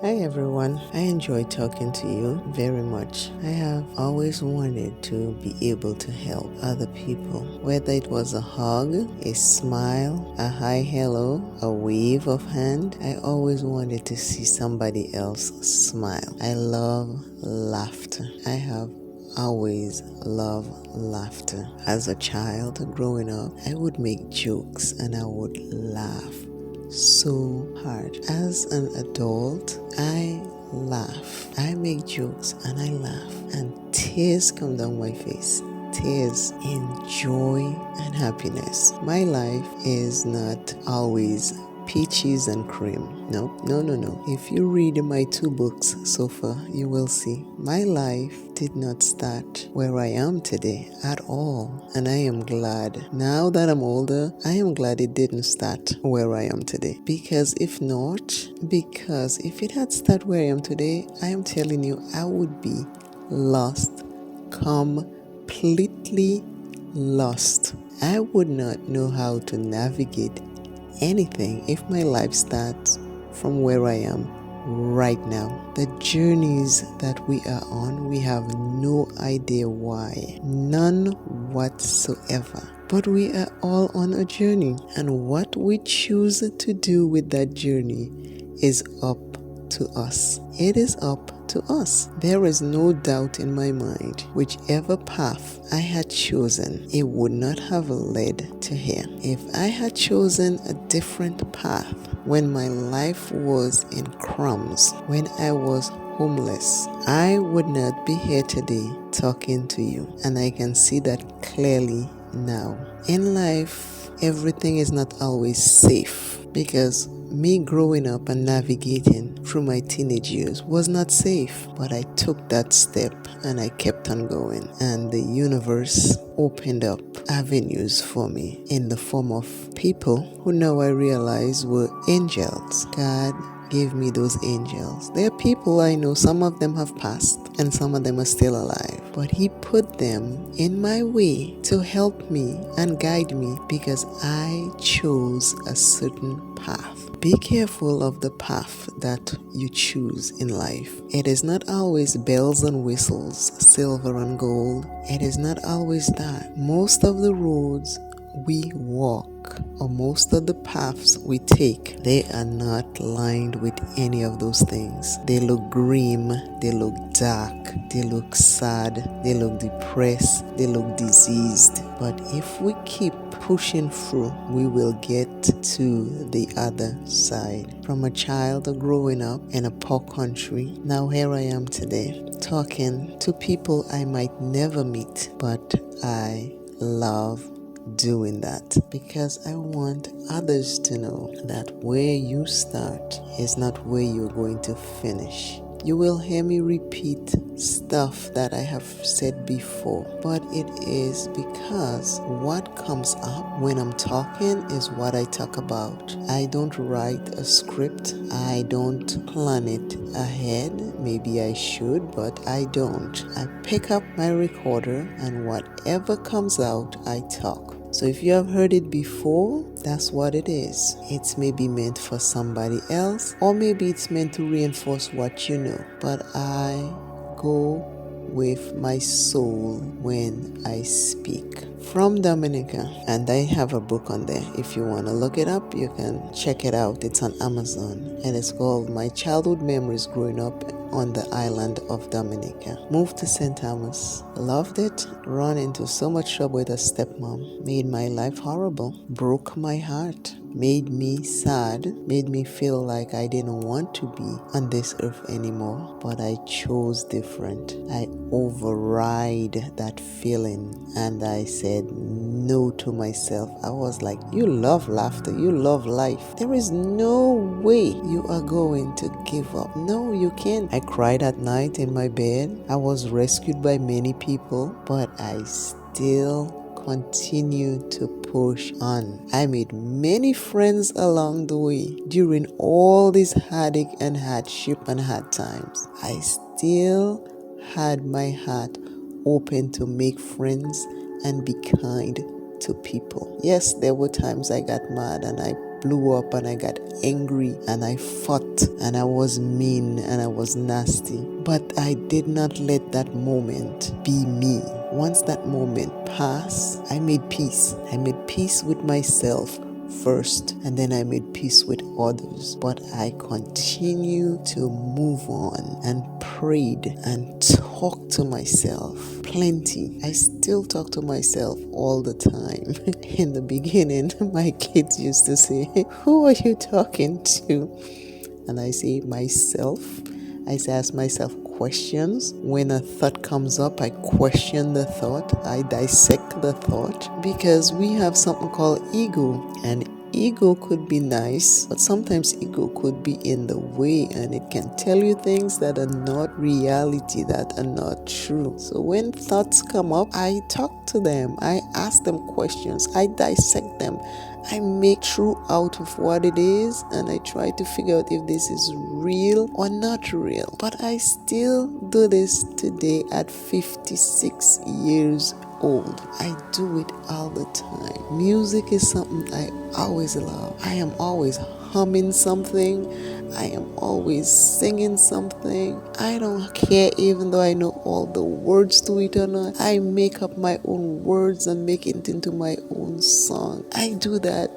Hi everyone, I enjoy talking to you very much. I have always wanted to be able to help other people, whether it was a hug, a smile, a hi hello, a wave of hand. I always wanted to see somebody else smile. I love laughter. I have always loved laughter. As a child growing up, I would make jokes and I would laugh so hard. As an adult, I laugh. I make jokes and I laugh, and tears come down my face. Tears in joy and happiness. My life is not always peaches and cream. No. If you read my 2 books so far, you will see my life did not start where I am today at all. And I am glad. Now that I'm older, I am glad it didn't start where I am today. Because if it had started where I am today, I am telling you, I would be lost, completely lost. I would not know how to navigate anything if my life starts from where I am right now. The journeys that we are on, we have no idea why. None whatsoever. But we are all on a journey, and what we choose to do with that journey is up to us. It is up to us. There is no doubt in my mind, whichever path I had chosen, it would not have led to here. If I had chosen a different path when my life was in crumbs, when I was homeless, I would not be here today talking to you. And I can see that clearly now. In life, everything is not always safe, because me growing up and navigating through my teenage years was not safe, but I took that step and I kept on going, and the universe opened up avenues for me in the form of people who now I realize were angels. God gave me those angels. There are people I know, some of them have passed and some of them are still alive, but He put them in my way to help me and guide me because I chose a certain path. Be careful of the path that you choose in life. It is not always bells and whistles, silver and gold. It is not always that. Most of the roads we walk, or most of the paths we take, they are not lined with any of those things. They look grim, they look dark, they look sad, they look depressed, they look diseased. But if we keep pushing through, we will get to the other side. From a child growing up in a poor country, now here I am today, talking to people I might never meet, but I love doing that because I want others to know that where you start is not where you're going to finish. You will hear me repeat stuff that I have said before, but it is because what comes up when I'm talking is what I talk about. I don't write a script. I don't plan it ahead. Maybe I should, but I don't. I pick up my recorder and whatever comes out, I talk. So if you have heard it before, that's what it is. It's maybe meant for somebody else, or maybe it's meant to reinforce what you know. But I go with my soul when I speak. From Dominica, and I have a book on there. If you want to look it up, you can check it out. It's on Amazon, and it's called My Childhood Memories Growing Up on the Island of Dominica. Moved to St. Thomas, loved it, run into so much trouble with a stepmom, made my life horrible, broke my heart, made me sad, made me feel like I didn't want to be on this earth anymore, but I chose different. I override that feeling and I said no to myself. I was like, you love laughter, you love life. There is no way you are going to give up. No, you can't. I cried at night in my bed. I was rescued by many people, but I still continue to push on. I made many friends along the way during all this heartache and hardship and hard times. I still had my heart open to make friends and be kind to people. Yes, there were times I got mad and I blew up and I got angry and I fought and I was mean and I was nasty. But I did not let that moment be me. Once that moment passed, I made peace. I made peace with myself first, and then I made peace with others. But I continue to move on and prayed and talk to myself plenty. I still talk to myself all the time. In the beginning, my kids used to say, "Who are you talking to?" And I say, myself. I ask myself questions. When a thought comes up, I question the thought. I dissect the thought, because we have something called ego, and ego could be nice, but sometimes ego could be in the way, and it can tell you things that are not reality, that are not true. So when thoughts come up, I talk to them. I ask them questions. I dissect them. I make true out of what it is, and I try to figure out if this is real or not real. But I still do this today at 56 years old. I do it all the time. Music is something I always love. I am always humming something. I am always singing something. I don't care even though I know all the words to it or not. I make up my own words and make it into my own song. I do that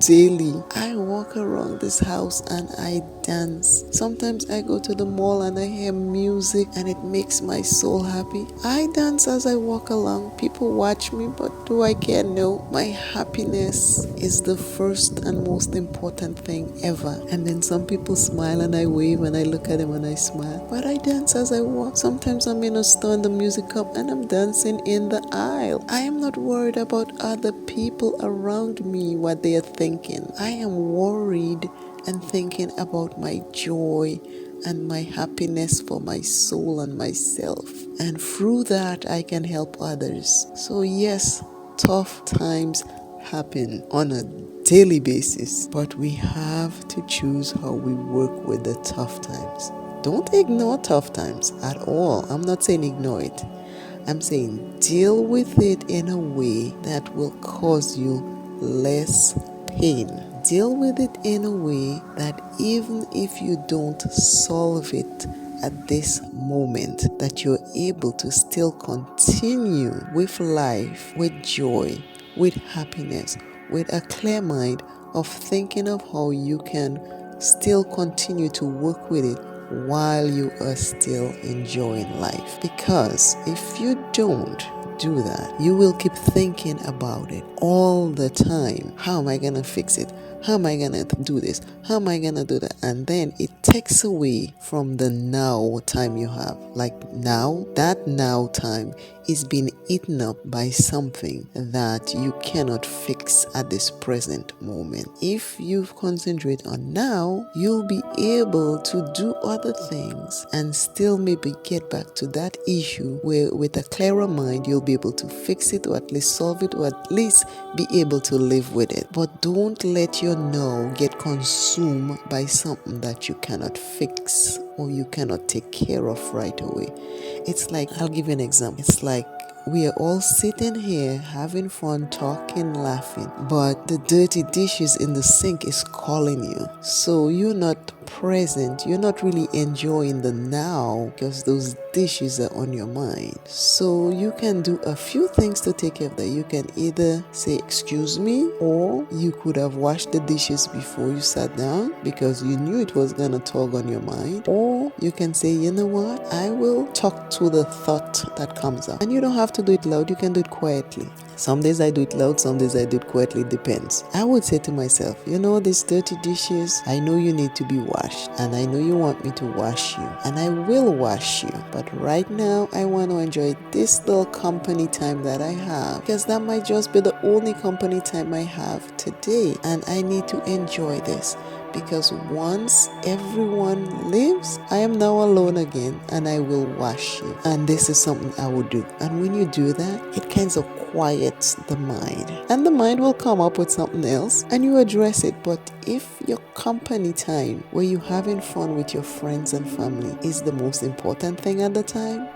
daily. I walk around this house and I dance. Sometimes I go to the mall and I hear music and it makes my soul happy. I dance as I walk along. People watch me, but do I care? No. My happiness is the first and most important thing ever. And then some people smile and I wave and I look at them and I smile. But I dance as I walk. Sometimes I'm in a store and the music comes and I'm dancing in the aisle. I am not worried about other people around me, what they are thinking. I am worried and thinking about my joy and my happiness for my soul and myself. And through that, I can help others. So yes, tough times happen on a daily basis, but we have to choose how we work with the tough times. Don't ignore tough times at all. I'm not saying ignore it. I'm saying deal with it in a way that will cause you less pain. Deal with it in a way that even if you don't solve it at this moment, that you're able to still continue with life, with joy, with happiness, with a clear mind of thinking of how you can still continue to work with it while you are still enjoying life. Because if you don't do that, you will keep thinking about it all the time. How am I going to fix it? How am I going to do this? How am I going to do that? And then it takes away from the now time you have. Like now, that now time is being eaten up by something that you cannot fix at this present moment. If you concentrate on now, you'll be able to do other things and still maybe get back to that issue where with a clearer mind you'll be able to fix it, or at least solve it, or at least be able to live with it. But don't let your now get consumed by something that you cannot fix or you cannot take care of right away. It's like, I'll give you an example. It's like we are all sitting here having fun, talking, laughing, but the dirty dishes in the sink is calling you. So you're not present. You're not really enjoying the now because those dishes are on your mind. So you can do a few things to take care of that. You can either say, "Excuse me," or you could have washed the dishes before you sat down because you knew it was going to tug on your mind. Or you can say, "You know what? I will talk to the thought that comes up." And you don't have to do it loud. You can do it quietly. Some days I do it loud, some days I do it quietly. It depends. I would say to myself, "You know, these dirty dishes, I know you need to be washed, and I know you want me to wash you, and I will wash you. But right now, I want to enjoy this little company time that I have, because that might just be the only company time I have today, and I need to enjoy this. Because once everyone leaves, I am now alone again, and I will wash you." And this is something I will do. And when you do that, it kind of quiets the mind. And the mind will come up with something else, and you address it. But if your company time, where you're having fun with your friends and family, is the most important thing at the time,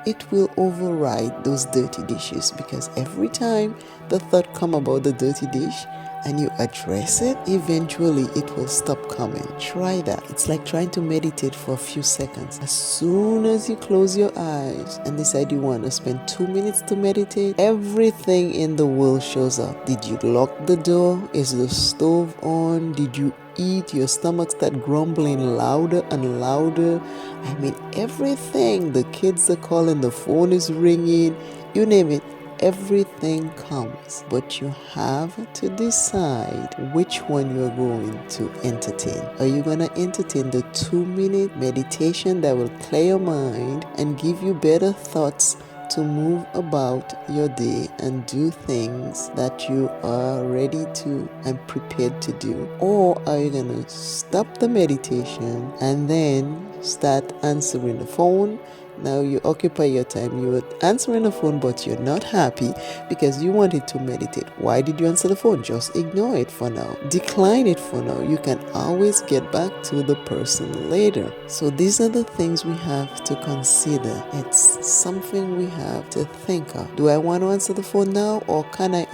it will override those dirty dishes. Because every time the thought come about the dirty dish, and you address it, eventually it will stop coming. Try that. It's like trying to meditate for a few seconds. As soon as you close your eyes and decide you want to spend 2 minutes to meditate, everything in the world shows up. Did you lock the door? Is the stove on? Did you eat? Your stomach start grumbling louder and louder. I mean, everything. The kids are calling, the phone is ringing, you name it. Everything comes, but you have to decide which one you're going to entertain. Are you going to entertain the 2 minute meditation that will clear your mind and give you better thoughts to move about your day and do things that you are ready to and prepared to do? Or are you going to stop the meditation and then start answering the phone? Now you occupy your time. You were answering the phone, but you're not happy because you wanted to meditate. Why did you answer the phone? Just ignore it for now. Decline it for now. You can always get back to the person later. So these are the things we have to consider. It's something we have to think of. Do I want to answer the phone now, or can I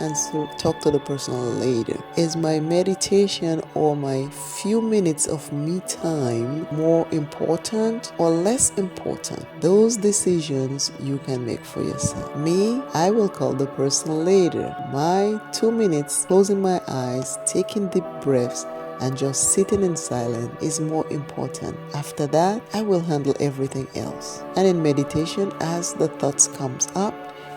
talk to the person later? Is my meditation or my few minutes of me time more important or less important? Those decisions you can make for yourself. Me, I will call the person later. My 2 minutes closing my eyes, taking deep breaths, and just sitting in silence is more important. After that, I will handle everything else. And in meditation, as the thoughts comes up,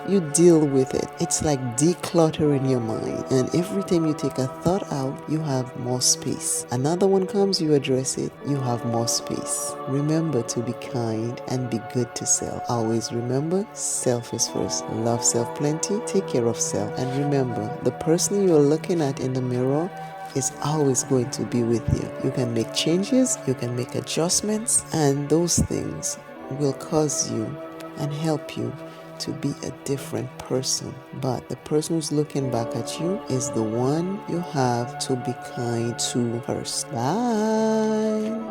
you deal with it. It's like decluttering your mind. And every time you take a thought out, you have more space. Another one comes, you address it, you have more space. Remember to be kind and be good to self. Always remember, self is first. Love self plenty, take care of self. And remember, the person you're looking at in the mirror is always going to be with you. You can make changes, you can make adjustments, and those things will cause you and help you to be a different person. But the person who's looking back at you is the one you have to be kind to first. Bye.